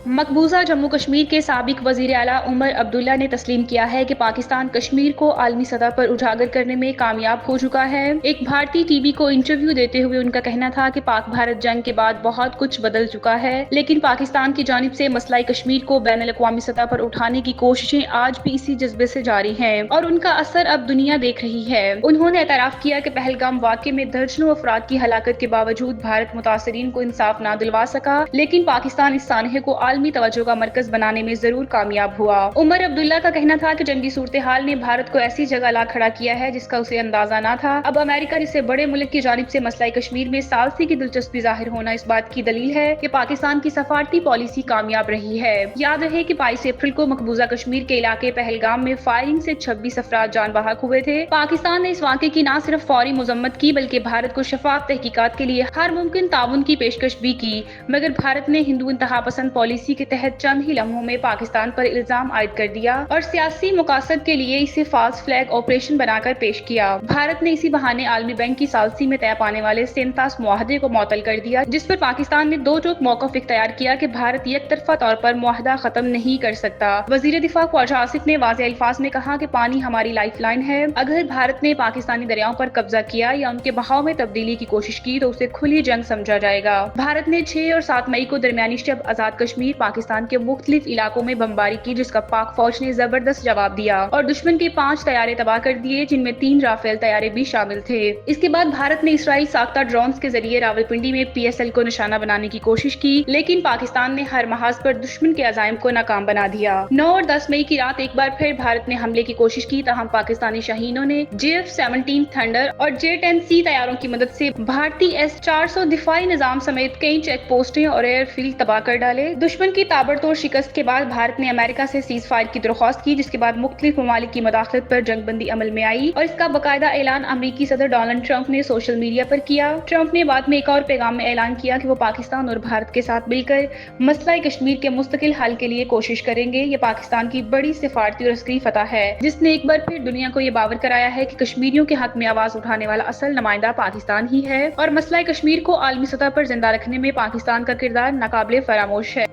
मकबूजा जम्मू कश्मीर के साबिक वजीर आला उमर अब्दुल्ला ने तस्लीम किया है कि पाकिस्तान कश्मीर को आलमी सतह पर उजागर करने में कामयाब हो चुका है। एक भारतीय टीवी को इंटरव्यू देते हुए उनका कहना था कि पाक भारत जंग के बाद बहुत कुछ बदल चुका है, लेकिन पाकिस्तान की जानिब से मसला कश्मीर को बैन अल-अक़वामी सतह पर उठाने की कोशिशें आज भी इसी जज्बे से जारी हैं और उनका असर अब दुनिया देख रही है। उन्होंने एतराफ़ किया कि पहलगाम वाक़े में दर्जनों अफराद की हलाकत के बावजूद भारत मुतासरीन को इंसाफ ना दिलवा सका, लेकिन पाकिस्तान इस सानहे को आलमी तवज्जो का मरकज बनाने में जरूर कामयाब हुआ। उमर अब्दुल्ला का कहना था कि जंगी सूरत हाल ने भारत को ऐसी जगह ला खड़ा किया है जिसका उसे अंदाजा न था। अब अमेरिका जैसे बड़े मुल्क की जानिब से मसला कश्मीर में सालसी की दिलचस्पी जाहिर होना इस बात की दलील है कि पाकिस्तान की सफारती पॉलिसी कामयाब रही है। याद रहे कि 22 अप्रैल को मकबूजा कश्मीर के इलाके पहलगाम में फायरिंग से 26 अफराद जान बहक हुए थे। पाकिस्तान ने इस वाक़े की न सिर्फ फौरी मजम्मत की बल्कि भारत को शफाफ तहकीकात के लिए हर मुमकिन ताउन की पेशकश भी की, मगर भारत ने हिंदू इंतहा पसंद पॉलिसी के तहत चंद ही लम्हों में पाकिस्तान पर इल्जाम आयद कर दिया और सियासी मकासद के लिए इसे फाल्स फ्लैग ऑपरेशन बनाकर पेश किया। भारत ने इसी बहाने आलमी बैंक की सालसी में तय पाने वाले सेंतास मुआहदे को मुअत्तल कर दिया, जिस पर पाकिस्तान ने दो टोक मौक़िफ़ इख्तियार किया कि भारत यकतरफा तौर पर मुआहदा खत्म नहीं कर सकता। वज़ीर दिफा ख्वाजा आसिफ ने वाज़ेह अल्फाज में कहा कि पानी हमारी लाइफ लाइन है। अगर भारत ने पाकिस्तानी दरियाओं पर कब्जा किया या उनके बहाव में तब्दीली की कोशिश की तो उसे खुली जंग समझा जाएगा। भारत ने 6 और 7 मई को दरमियानी शब आजाद कश्मीर पाकिस्तान के मुख्तलिफ इलाकों में बमबारी की, जिसका पाक फौज ने जबरदस्त जवाब दिया और दुश्मन के 5 तैयारे तबाह कर दिए, जिनमें 3 राफेल तैयारे भी शामिल थे। इसके बाद भारत ने इसराइल साख्ता ड्रोन्स के जरिए रावलपिंडी में PSL को निशाना बनाने की कोशिश की, लेकिन पाकिस्तान ने हर महाज पर दुश्मन के अज़ाइम को नाकाम बना दिया। 9 और 10 मई की रात एक बार फिर भारत ने हमले की कोशिश की, तहम पाकिस्तानी शाहीनों ने JF-17 थंडर और J-10C तैयारों की मदद से भारतीय S-400 दिफाई निजाम समेत कई चेक पोस्टें और एयरफील्ड तबाह कर डाले। दुश्मन की ताबड़तोड़ शिकस्त के बाद भारत ने अमेरिका से सीज फायर की दरख्वास्त की, जिसके बाद मुख्तलिफ ममालिक की मदाखलत पर जंगबंदी अमल में आई और इसका बाकायदा ऐलान अमरीकी सदर डोनाल्ड ट्रंप ने सोशल मीडिया पर किया। ट्रंप ने बाद में एक और पैगाम में ऐलान किया कि वो पाकिस्तान और भारत के साथ मिलकर मसला कश्मीर के मुस्तकिल हल के लिए कोशिश करेंगे। ये पाकिस्तान की बड़ी सिफारती और अस्करी फतह है, जिसने एक बार फिर दुनिया को ये बावर कराया है कि कश्मीरियों के हक में आवाज उठाने वाला असल नुमाइंदा पाकिस्तान ही है और मसला कश्मीर को आलमी सतह पर जिंदा रखने में पाकिस्तान का किरदार नाकाबिले फरामोश है।